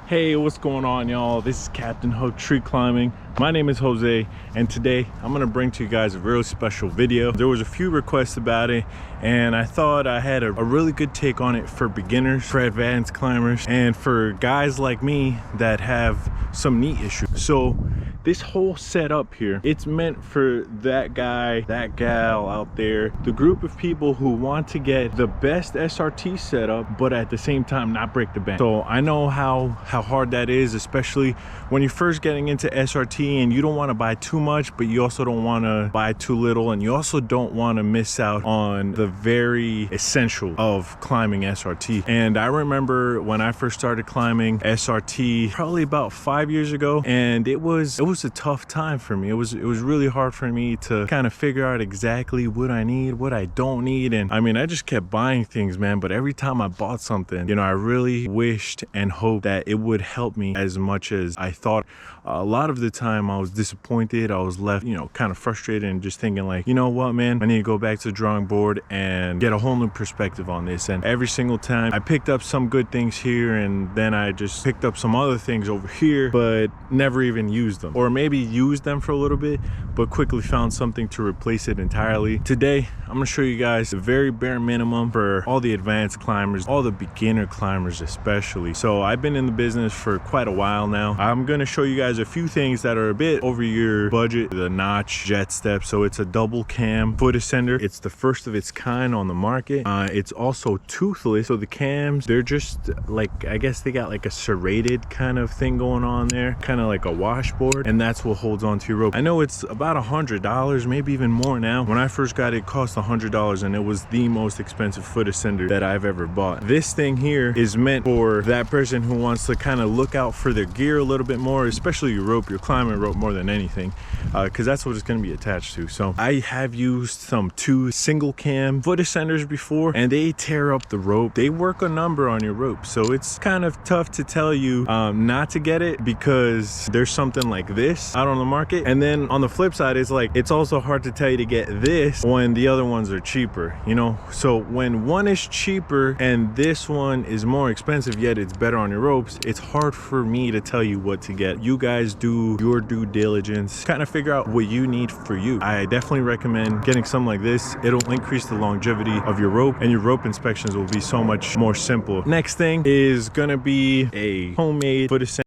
Hey, what's going on, y'all? This is Captain Hook Tree Climbing. My name is Jose, and today I'm gonna bring to you guys a really special video. There was a few requests about it, and I thought I had a really good take on it for beginners, for advanced climbers, and for guys like me that have some knee issues. So this whole setup here, it's meant for that guy, that gal out there, the group of people who want to get the best SRT setup, but at the same time not break the bank. So I know how hard that is, especially when you're first getting into SRT and you don't want to buy too much, but you also don't want to buy too little, and you also don't want to miss out on the very essential of climbing SRT. And I remember when I first started climbing SRT probably about 5 years ago, and it was a tough time for me. It was really hard for me to kind of figure out exactly what I need, what I don't need. And I mean, I just kept buying things, man, but every time I bought something, you know, I really wished and hoped that it would help me as much as I thought. A lot of the time I was disappointed. I was left, you know, kind of frustrated and just thinking like, you know what, man, I need to go back to the drawing board and get a whole new perspective on this. And every single time I picked up some good things here, and then I just picked up some other things over here, but never even used them, or maybe used them for a little bit, but quickly found something to replace it entirely. Today, I'm gonna show you guys the very bare minimum for all the advanced climbers, all the beginner climbers especially. So I've been in the business for quite a while now. I'm gonna show you guys a few things that are a bit over your budget. The Notch JetStep, so it's a double cam foot ascender. It's the first of its kind on the market. It's also toothless, so the cams, they're just like, I guess they got like a serrated kind of thing going on there, kind of like a washboard, and that's what holds onto your rope. I know it's about $100, maybe even more now. When I first got it, it cost $100, and it was the most expensive foot ascender that I've ever bought. This thing here is meant for that person who wants to kind of look out for their gear a little bit more, especially your rope, your climbing rope, more than anything, because that's what it's going to be attached to. So I have used some 2 single cam foot ascenders before, and they tear up the rope. They work a number on your rope, so it's kind of tough to tell you not to get it, because there's something like this out on the market. And then on the flip side, it's like, it's also hard to tell you to get this when the other ones are cheaper, you know? So when one is cheaper and this one is more expensive, yet it's better on your ropes, it's hard for me to tell you what to get. You guys do your due diligence, kind of figure out what you need for you. I definitely recommend getting something like this. It'll increase the longevity of your rope, and your rope inspections will be so much more simple. Next thing is gonna be a homemade foot ascender.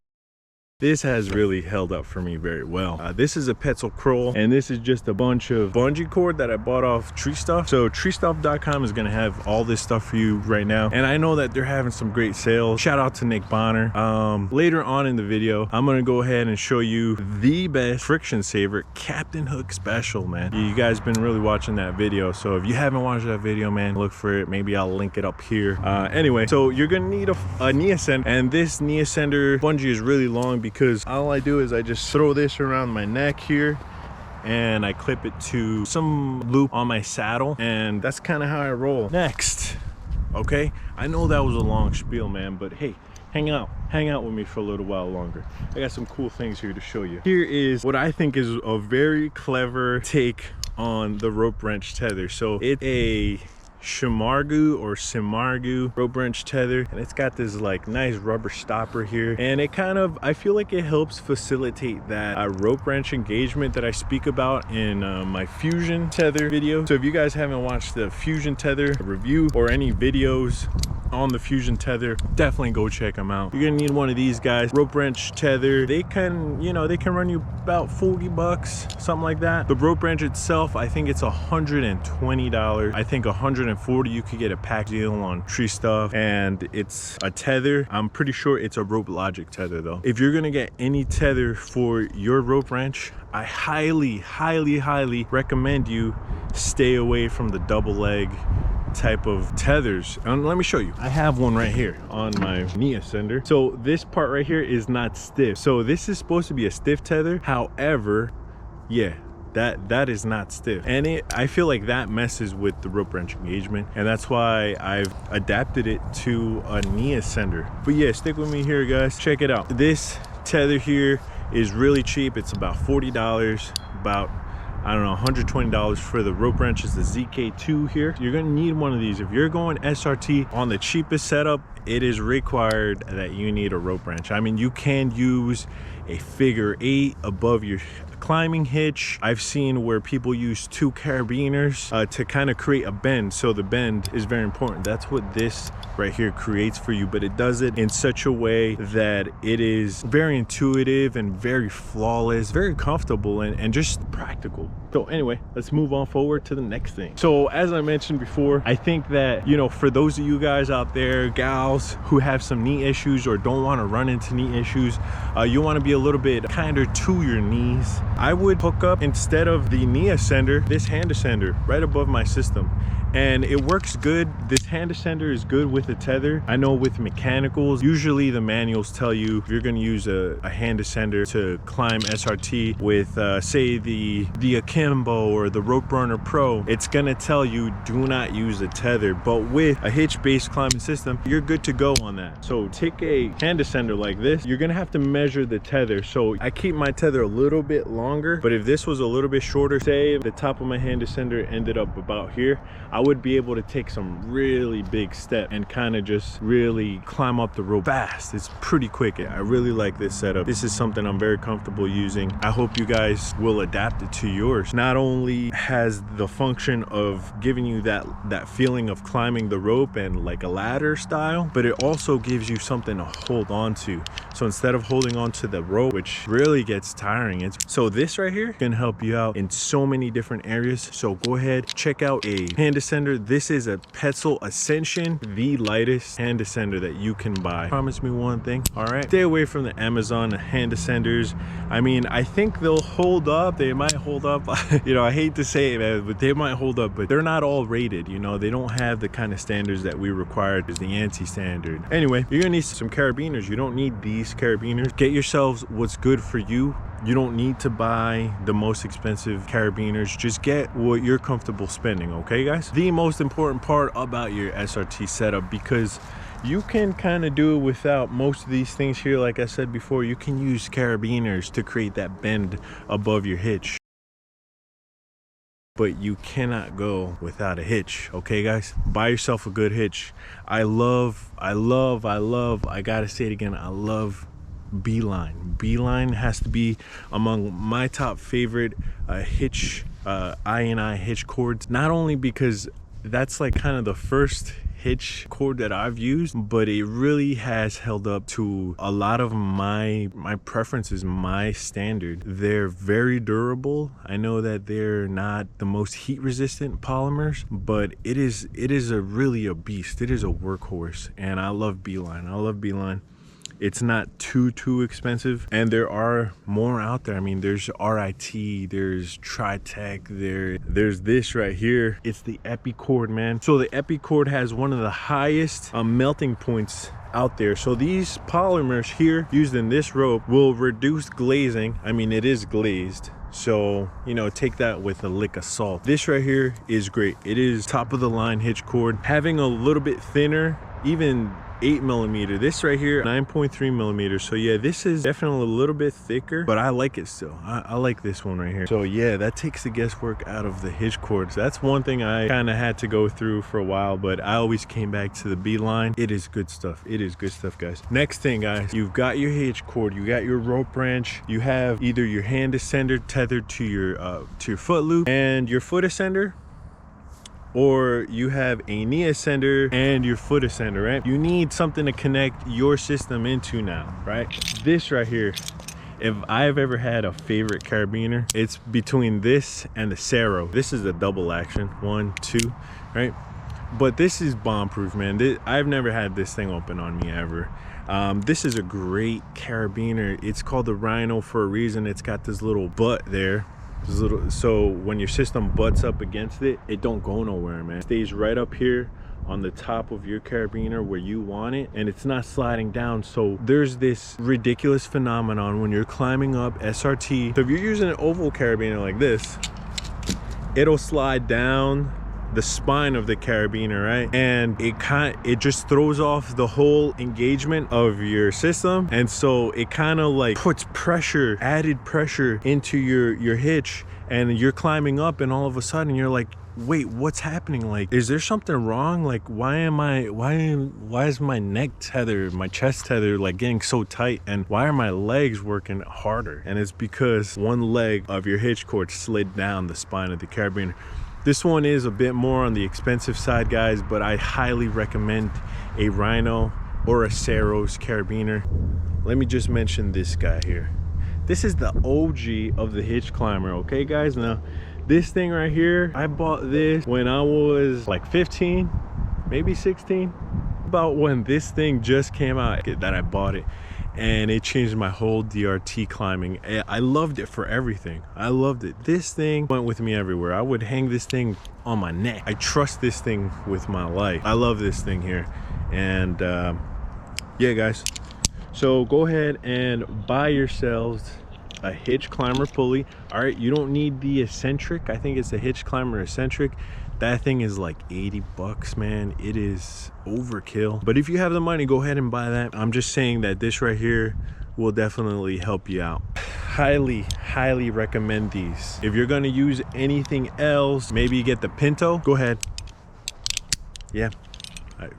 This has really held up for me very well. This is a Petzl Kroll, and this is just a bunch of bungee cord that I bought off Tree Stuff. So treestuff.com is gonna have all this stuff for you right now, and I know that they're having some great sales. Shout out to Nick Bonner. Later on in the video, I'm gonna go ahead and show you the best friction saver Captain Hook special, man. You guys been really watching that video, so if you haven't watched that video, man, look for it. Maybe I'll link it up here. Anyway, so you're gonna need a knee ascend, and this knee ascender bungee is really long, because all I do is I just throw this around my neck here, and I clip it to some loop on my saddle, and that's kind of how I roll. Next, okay, I know that was a long spiel, man, but hey, hang out with me for a little while longer. I got some cool things here to show you. Here is what I think is a very clever take on the rope wrench tether. So it's a Simargu rope wrench tether, and it's got this like nice rubber stopper here, and it kind of, I feel like it helps facilitate that rope wrench engagement that I speak about in my fusion tether video. So if you guys haven't watched the fusion tether review or any videos on the fusion tether, definitely go check them out. You're gonna need one of these guys. Rope wrench tether, they can, you know, they can run you about 40 bucks, something like that. The rope wrench itself, I think it's $120. I think 140 you could get a pack deal on Tree Stuff, and it's a tether. I'm pretty sure it's a Rope Logic tether though. If you're gonna get any tether for your rope wrench, I highly recommend you stay away from the double leg type of tethers. And let me show you, I have one right here on my knee ascender. So this part right here is not stiff, so this is supposed to be a stiff tether. However, yeah, that is not stiff, and I feel like that messes with the rope wrench engagement, and that's why I've adapted it to a knee ascender. But yeah, stick with me here, guys. Check it out. This tether here is really cheap. It's about $40, about, I don't know, $120 for the rope wrenches, the ZK2 here. You're gonna need one of these. If you're going SRT on the cheapest setup, it is required that you need a rope wrench. I mean, you can use a figure 8 above your climbing hitch. I've seen where people use 2 carabiners to kind of create a bend. So the bend is very important. That's what this right here creates for you, but it does it in such a way that it is very intuitive and very flawless, very comfortable, and just practical. So anyway, let's move on forward to the next thing. So as I mentioned before, I think that, you know, for those of you guys out there, gals, who have some knee issues or don't want to run into knee issues, you want to be a little bit kinder to your knees, I would hook up, instead of the knee ascender, this hand ascender right above my system. And it works good. This hand ascender is good with a tether. I know with mechanicals, usually the manuals tell you if you're going to use a hand ascender to climb SRT with say the Akimbo or the Rope Burner Pro, it's going to tell you do not use a tether. But with a hitch based climbing system, you're good to go on that. So take a hand ascender like this, you're going to have to measure the tether. So I keep my tether a little bit longer, but if this was a little bit shorter, say the top of my hand ascender ended up about here, I would be able to take some really big step and kind of just really climb up the rope fast. It's pretty quick. I really like this setup. This is something I'm very comfortable using. I hope you guys will adapt it to yours. Not only has the function of giving you that feeling of climbing the rope and like a ladder style, but it also gives you something to hold on to. So instead of holding on to the rope, which really gets tiring, so this right here can help you out in so many different areas. So go ahead, check out a hand ascender. This is a Petzl Ascension, the lightest hand ascender that you can buy. Promise me one thing, all right? Stay away from the Amazon hand ascenders. I mean, I think they'll hold up. They might hold up. You know, I hate to say it, man, but they might hold up, but they're not all rated. You know, they don't have the kind of standards that we require as the ANSI standard. Anyway, you're gonna need some carabiners. You don't need these carabiners. Get yourselves what's good for you. You don't need to buy the most expensive carabiners. Just get what you're comfortable spending, okay, guys? The most important part about your SRT setup, because you can kind of do it without most of these things here. Like I said before, you can use carabiners to create that bend above your hitch, but you cannot go without a hitch, okay, guys? Buy yourself a good hitch. I gotta say it again, I love Beeline. Beeline has to be among my top favorite hitch, I hitch cords. Not only because that's like kind of the first hitch cord that I've used, but it really has held up to a lot of my preferences, my standard. They're very durable. I know that they're not the most heat resistant polymers, but it is really a beast. It is a workhorse, and I love Beeline. I love Beeline. It's not too expensive, and there are more out there. I mean, there's RIT, there's Triact, there's this right here. It's the EpiCord, man. So the EpiCord has one of the highest melting points out there. So these polymers here used in this rope will reduce glazing. I mean, it is glazed, so you know, take that with a lick of salt. This right here is great. It is top of the line hitch cord. Having a little bit thinner, even 8mm, this right here 9.3mm. So yeah, this is definitely a little bit thicker, but I like it still. I like this one right here. So yeah, that takes the guesswork out of the hitch cords. That's one thing I kind of had to go through for a while, but I always came back to the Beeline. It is good stuff. It is good stuff, guys. Next thing, guys, you've got your hitch cord, you got your rope wrench, you have either your hand ascender tethered to your foot loop and your foot ascender, or you have a knee ascender and your foot ascender, right? You need something to connect your system into now, right? This right here, if I've ever had a favorite carabiner, it's between this and the Ceros. This is a double action, 1, 2, right? But this is bomb proof, man. I've never had this thing open on me ever. This is a great carabiner. It's called the Rhino for a reason. It's got this little butt there. So when your system butts up against it, it don't go nowhere, man. It stays right up here on the top of your carabiner where you want it, and it's not sliding down. So there's this ridiculous phenomenon when you're climbing up SRT. So if you're using an oval carabiner like this, it'll slide down the spine of the carabiner, right? And it just throws off the whole engagement of your system, and so it kind of like puts pressure, added pressure into your hitch, and you're climbing up, and all of a sudden you're like, wait, what's happening? Like, is there something wrong? Like, why is my neck tether, my chest tether, like getting so tight, and why are my legs working harder? And it's because one leg of your hitch cord slid down the spine of the carabiner. This one is a bit more on the expensive side, guys, but I highly recommend a Rhino or a Ceros Carabiner. Let me just mention this guy here. This is the OG of the hitch climber, okay, guys? Now, this thing right here, I bought this when I was like 15, maybe 16. About when this thing just came out that I bought it. And it changed my whole DRT climbing. I loved it for everything. I loved it. This thing went with me everywhere. I would hang this thing on my neck. I trust this thing with my life. I love this thing here. And yeah, guys, so go ahead and buy yourselves a hitch climber pulley. All right, you don't need the eccentric. I think it's the hitch climber eccentric. That thing is like 80 bucks, man. It is overkill. But if you have the money, go ahead and buy that. I'm just saying that this right here will definitely help you out. Highly recommend these. If you're gonna use anything else, maybe you get the Pinto, go ahead. Yeah,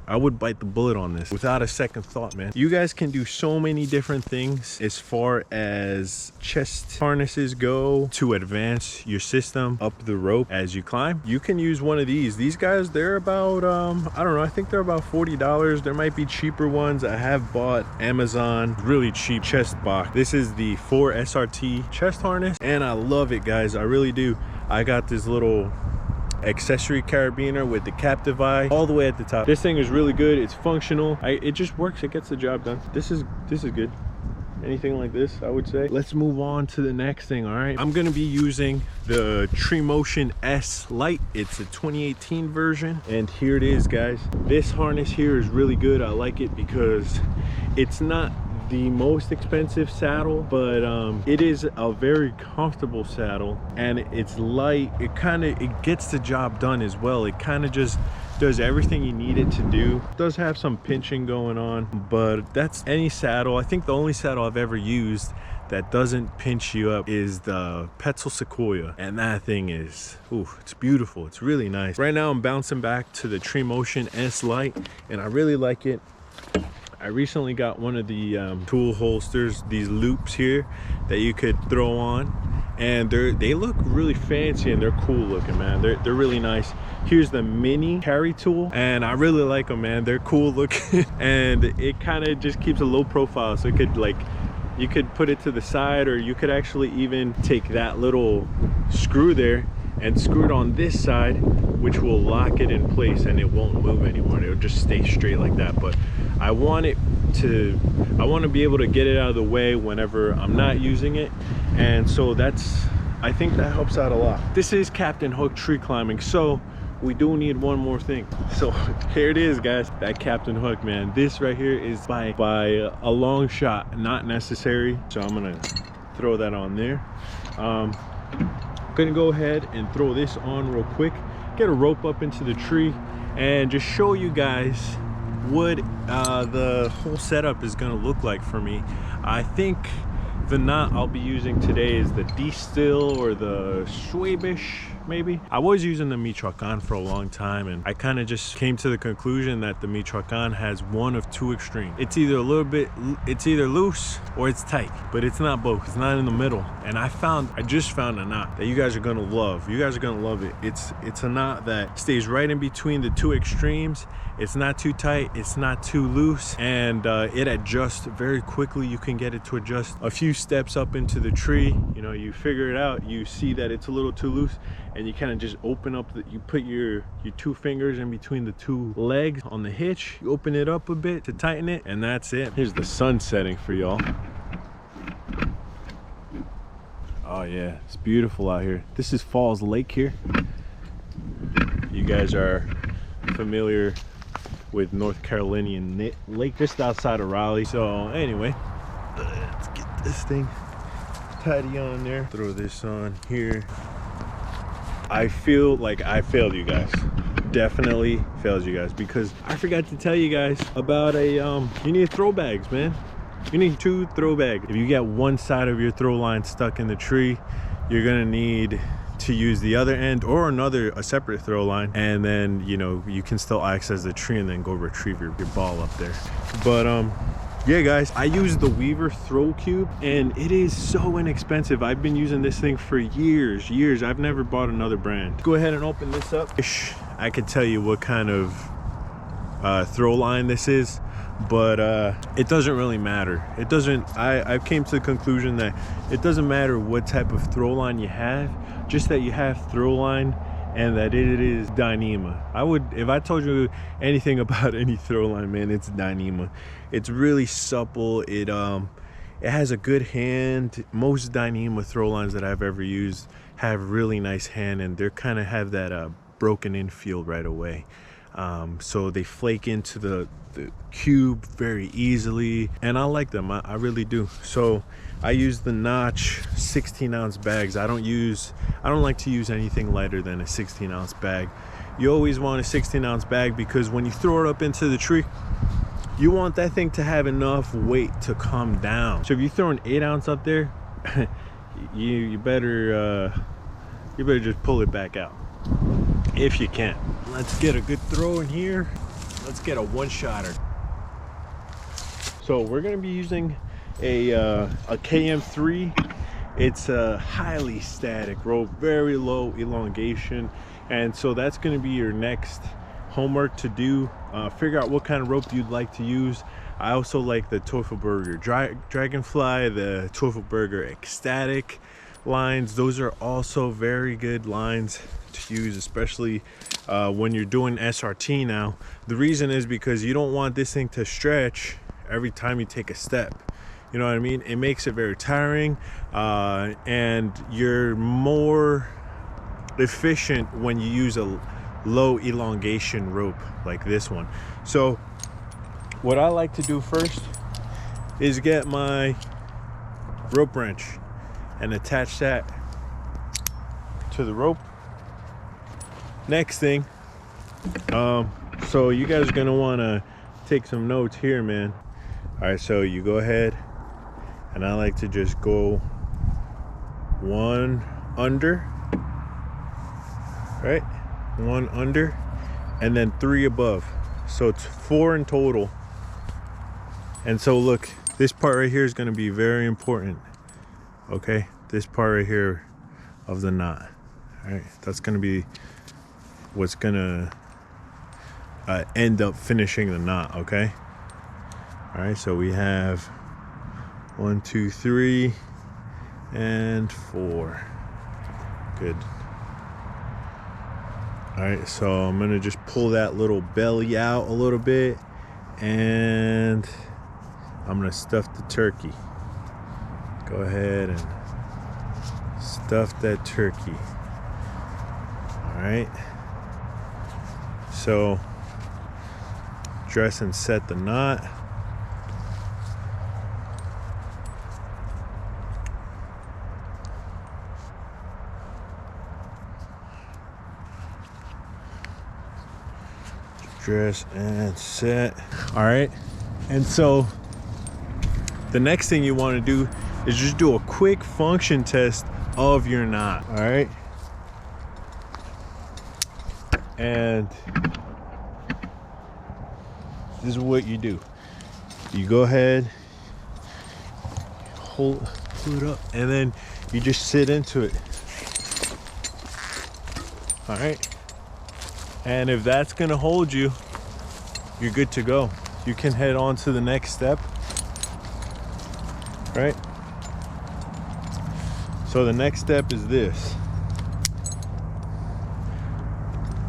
I would bite the bullet on this without a second thought, man. You guys can do so many different things as far as chest harnesses go to advance your system up the rope as you climb. You can use one of these. These guys, they're about, I don't know, I think they're about $40. There might be cheaper ones. I have bought Amazon, really cheap chest box. This is the 4 SRT chest harness, and I love it, guys. I really do. I got this little accessory carabiner with the captive eye all the way at the top. This thing is really good. It's functional. It just works. It gets the job done. This is good. Anything like this, I would say. Let's move on to the next thing. All right, I'm gonna be using the TreeMotion S Lite. It's a 2018 version, and here it is, guys. This harness here is really good. I like it because it's not the most expensive saddle, but it is a very comfortable saddle, and it's light. It gets the job done as well. It kind of just does everything you need it to do. It does have some pinching going on, but that's any saddle. I think the only saddle I've ever used that doesn't pinch you up is the Petzl Sequoia, and that thing is, ooh, it's beautiful. It's really nice. Right now I'm bouncing back to the TreeMotion S Lite, and I really like it. I recently got one of the tool holsters, these loops here that you could throw on, and they look really fancy and they're cool looking, man. They're really nice. Here's the mini carry tool, and I really like them, man. They're cool looking and it kind of just keeps a low profile, so it could, like, you could put it to the side, or you could actually even take that little screw there and screw it on this side, which will lock it in place and it won't move anymore. It'll just stay straight like that. But I want to be able to get it out of the way whenever I'm not using it, and so I think that helps out a lot. This is Captain Hook tree climbing, so we do need one more thing. So here it is, guys, that Captain Hook, man. This right here is by a long shot not necessary, so I'm gonna throw that on there. I'm gonna go ahead and throw this on real quick, get a rope up into the tree, and just show you guys what the whole setup is gonna look like for me. I think the knot I'll be using today is the D-Still or the Schwabisch, maybe. I was using the Michoacan for a long time, and I kind of just came to the conclusion that the Michoacan has one of two extremes. It's either it's either loose or it's tight, but it's not both. It's not in the middle. And I just found a knot that you guys are gonna love. You guys are gonna love it. It's a knot that stays right in between the two extremes. It's not too tight, it's not too loose, and it adjusts very quickly. You can get it to adjust a few steps up into the tree. You know, you figure it out, you see that it's a little too loose, and you kind of just open up you put your two fingers in between the two legs on the hitch, you open it up a bit to tighten it, and that's it. Here's the sun setting for y'all. Oh yeah, it's beautiful out here. This is Falls Lake here. You guys are familiar with North Carolinian Lake, just outside of Raleigh. So anyway, let's get this thing tidy on there. Throw this on here. I feel like I failed you guys. Definitely failed you guys, because I forgot to tell you guys about you need throw bags, man. You need 2 throw bags. If you get one side of your throw line stuck in the tree, you're gonna need to use the other end or a separate throw line, and then you know you can still access the tree and then go retrieve your ball up there. But yeah guys, I use the Weaver throw cube and it is so inexpensive. I've been using this thing for years. I've never bought another brand. Go ahead and open this up. I could tell you what kind of throw line this is, but it doesn't really matter. It doesn't. I came to the conclusion that it doesn't matter what type of throw line you have, just that you have throw line and that it is Dyneema. If I told you anything about any throw line, man, it's Dyneema. It's really supple. It has a good hand. Most Dyneema throw lines that I've ever used have really nice hand, and they kind of have that broken in feel right away. So they flake into the cube very easily, and I like them. I really do. So I use the Notch 16-ounce bags. I don't like to use anything lighter than a 16-ounce bag. You always want a 16-ounce bag, because when you throw it up into the tree, you want that thing to have enough weight to come down. So if you throw an 8-ounce up there, you better just pull it back out if you can. Let's get a good throw in here. Let's get a one-shotter. So we're going to be using a KM3. It's a highly static rope, very low elongation, and so that's going to be your next homework to do. Figure out what kind of rope you'd like to use. I also like the Teufelberger Dragonfly, the Teufelberger XStatic lines. Those are also very good lines to use, especially when you're doing SRT now. The reason is because you don't want this thing to stretch every time you take a step. You know what I mean? It makes it very tiring, and you're more efficient when you use a low elongation rope like this one. So what I like to do first is get my rope wrench and attach that to the rope. Next thing, so you guys are gonna want to take some notes here, man. All right, so you go ahead, and I like to just go 1 under, right? 1 under, and then 3 above. So it's 4 in total. And so look, this part right here is going to be very important. Okay, this part right here of the knot. All right, that's going to be what's going to end up finishing the knot. Okay. All right, so we have 1, 2, 3, and 4. Good. All right, so I'm gonna just pull that little belly out a little bit, and I'm gonna stuff the turkey. Go ahead and stuff that turkey. All right, so dress and set the knot. Dress and set. All right, and so the next thing you want to do is just do a quick function test of your knot. All right, and this is what you do. You go ahead, pull it up, and then you just sit into it. All right, and if that's gonna hold you, you're good to go. You can head on to the next step, right? So the next step is this.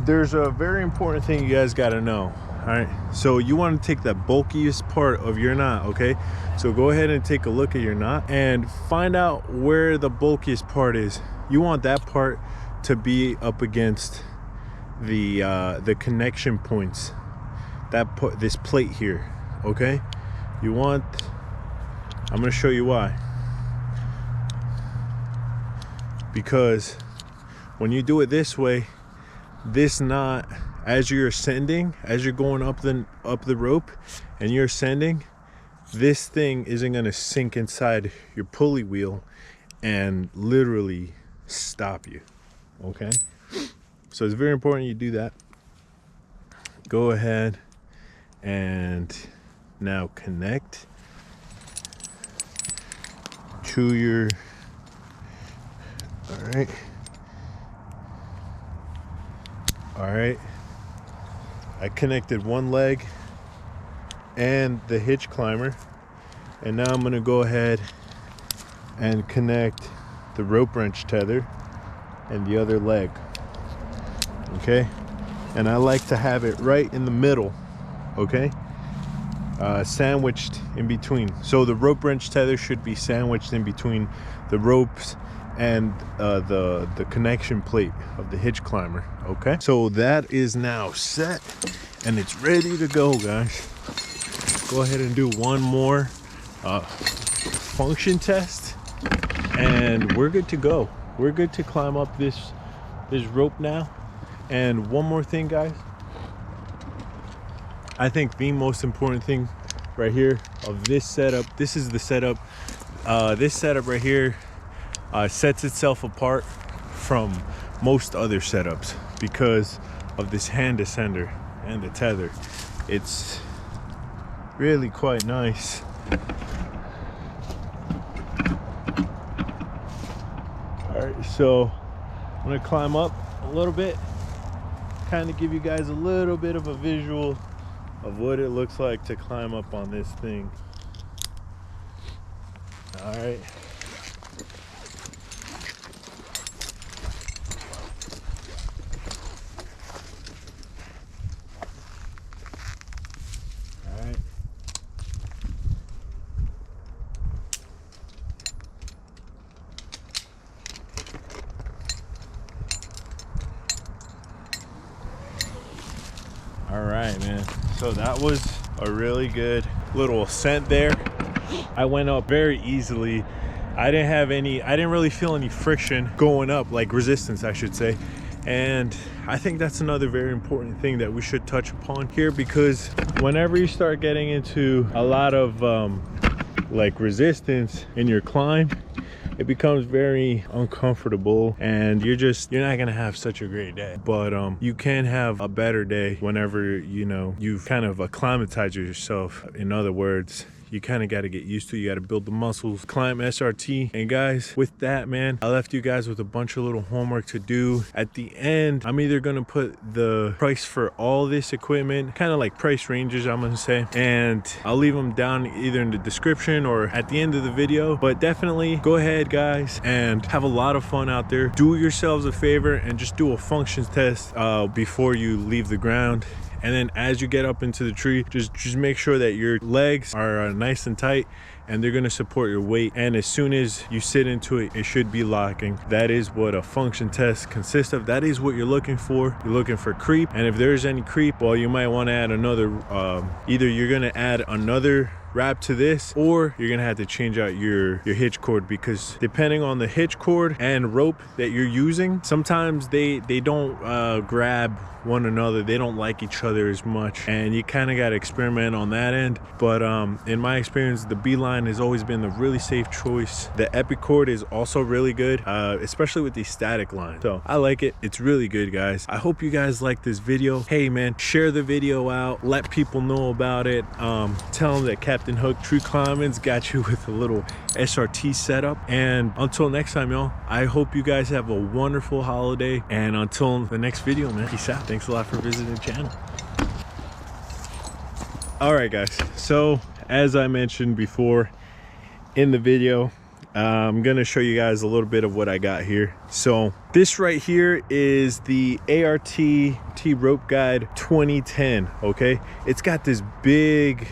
There's a very important thing you guys gotta know. All right, so you want to take the bulkiest part of your knot. Okay, so go ahead and take a look at your knot and find out where the bulkiest part is. You want that part to be up against the connection points, this plate here, okay? I'm gonna show you why. Because when you do it this way, as you're ascending, as you're going up the rope and you're ascending, this thing isn't gonna sink inside your pulley wheel and literally stop you, okay? So it's very important you do that. Go ahead and now connect to your, all right. I connected one leg and the hitch climber, and now I'm gonna go ahead and connect the rope wrench tether and the other leg, okay? And I like to have it right in the middle, okay? Sandwiched in between. So the rope wrench tether should be sandwiched in between the ropes and the connection plate of the hitch climber, okay? So that is now set and it's ready to go, guys. Go ahead and do one more function test and we're good to go. We're good to climb up this rope now. And one more thing, guys, I think the most important thing right here of this setup, this is the setup, this setup right here sets itself apart from most other setups because of this hand descender and the tether. It's really quite nice. All right, so I'm gonna climb up a little bit, kind of give you guys a little bit of a visual of what it looks like to climb up on this thing. All right. All right, man. So that was a really good little ascent there. I went up very easily. I didn't really feel any friction going up, like resistance, I should say. And I think that's another very important thing that we should touch upon here, because whenever you start getting into a lot of like resistance in your climb, it becomes very uncomfortable and you're not gonna have such a great day. But you can have a better day whenever, you know, you've kind of acclimatized yourself. In other words, you kind of got to get used to it. You got to build the muscles, climb SRT. And guys, with that, man, I left you guys with a bunch of little homework to do. At the end, I'm either gonna put the price for all this equipment, kind of like price ranges, I'm gonna say, and I'll leave them down either in the description or at the end of the video. But definitely go ahead, guys, and have a lot of fun out there. Do yourselves a favor and just do a functions test before you leave the ground. And then as you get up into the tree, just make sure that your legs are nice and tight and they're gonna support your weight. And as soon as you sit into it, it should be locking. That is what a function test consists of. That is what you're looking for. You're looking for creep. And if there's any creep, well, you might wanna add another, either you're gonna add another wrap to this, or you're gonna have to change out your hitch cord, because depending on the hitch cord and rope that you're using, sometimes they don't grab one another. They don't like each other as much, and you kind of got to experiment on that end. But in my experience, the B-line has always been the really safe choice. The epic cord is also really good, especially with these static lines. So I like it. It's really good, guys. I hope you guys like this video. Hey man, share the video out, let people know about it. Tell them that Captain Hook Tree Climbing's got you with a little SRT setup. And until next time, y'all, I hope you guys have a wonderful holiday, and until the next video, man, peace out. Thanks a lot for visiting the channel. All right, guys, so as I mentioned before in the video, I'm gonna show you guys a little bit of what I got here. So this right here is the ART Rope Guide 2010. Okay, it's got this big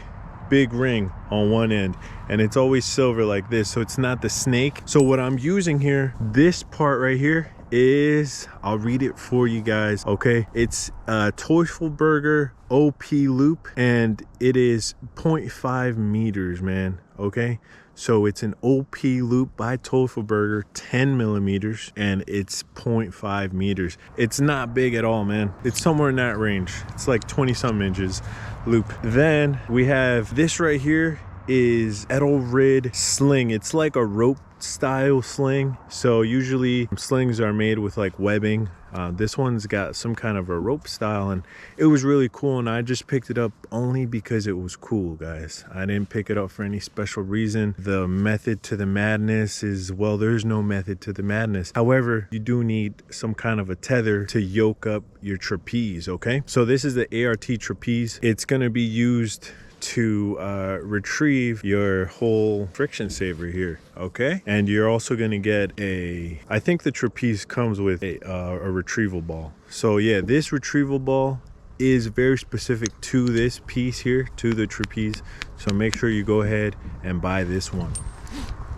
ring on one end, and it's always silver like this, so it's not the snake. So what I'm using here, this part right here, is, I'll read it for you guys, okay? It's a Teufelberger OP loop, and it is 0.5 meters, man, okay? So it's an OP loop by Teufelberger, 10 millimeters, and it's 0.5 meters. It's not big at all, man. It's somewhere in that range. It's like 20 some inches loop. Then we have this right here is Edelrid sling. It's like a rope style sling. So usually slings are made with like webbing. This one's got some kind of a rope style, and it was really cool, and I just picked it up only because it was cool, guys. I didn't pick it up for any special reason. The method to the madness is, well, there's no method to the madness. However, you do need some kind of a tether to yoke up your trapeze, okay? So this is the ART trapeze. It's going to be used to retrieve your whole friction saver here, okay? And you're also going to get a, I think the trapeze comes with a retrieval ball. So yeah, this retrieval ball is very specific to this piece here, to the trapeze. So make sure you go ahead and buy this one.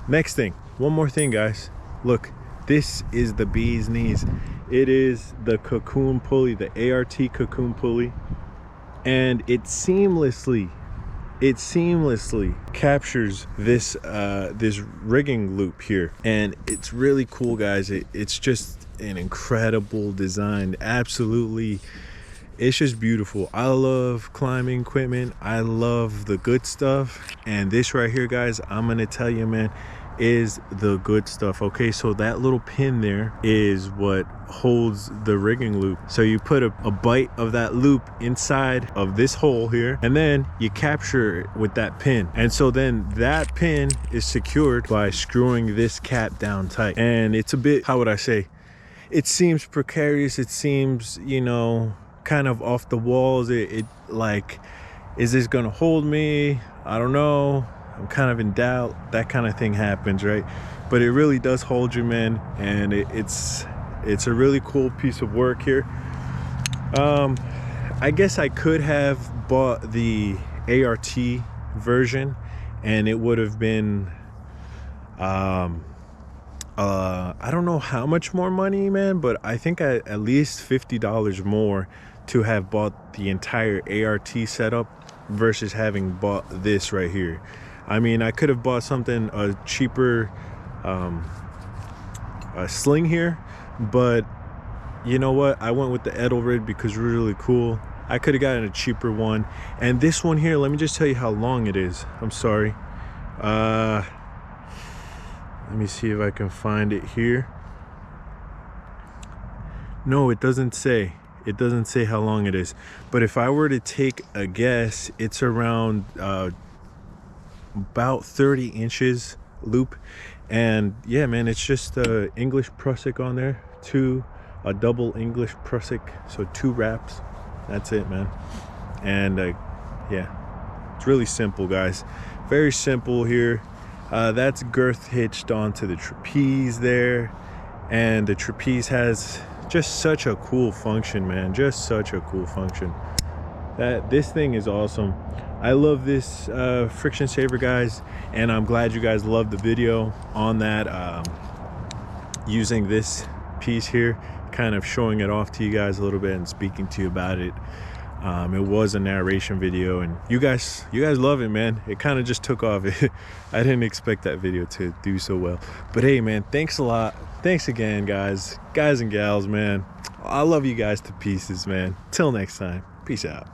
Next thing, one more thing, guys. Look, this is the bee's knees. It is the Cocoon Pulley, the ART Cocoon Pulley, and it seamlessly captures this this rigging loop here, and it's really cool, guys. It's just an incredible design. Absolutely, it's just beautiful. I love climbing equipment. I love the good stuff, and this right here, guys, I'm gonna tell you, man, is the good stuff. Okay, so that little pin there is what holds the rigging loop. So you put a bite of that loop inside of this hole here, and then you capture it with that pin, and so then that pin is secured by screwing this cap down tight. And it's a bit, how would I say, it seems precarious, it seems, you know, kind of off the walls. It like, is this gonna hold me? I don't know, I'm kind of in doubt. That kind of thing happens, right? But it really does hold you, man, and it's a really cool piece of work here. I guess I could have bought the ART version, and it would have been I don't know how much more money, man, but I think at least $50 more to have bought the entire ART setup versus having bought this right here. I mean, I could have bought something, a cheaper a sling here, but you know what, I went with the Edelrid because it's really cool. I could have gotten a cheaper one. And this one here, let me just tell you how long it is. I'm sorry, let me see if I can find it here. No, it doesn't say. It doesn't say how long it is, but if I were to take a guess, it's around about 30 inches loop. And yeah, man, it's just English Prusik on there, a double English Prusik, so 2 wraps. That's it, man. And yeah, it's really simple, guys. Very simple here. That's girth hitched onto the trapeze there, and the trapeze has just such a cool function, man. Just such a cool function. This thing is awesome. I love this friction saver, guys, and I'm glad you guys loved the video on that, using this piece here, kind of showing it off to you guys a little bit and speaking to you about it. It was a narration video, and you guys love it, man. It kind of just took off. I didn't expect that video to do so well, but hey, man, thanks a lot. Thanks again, guys and gals, man. I love you guys to pieces, man. Till next time, peace out.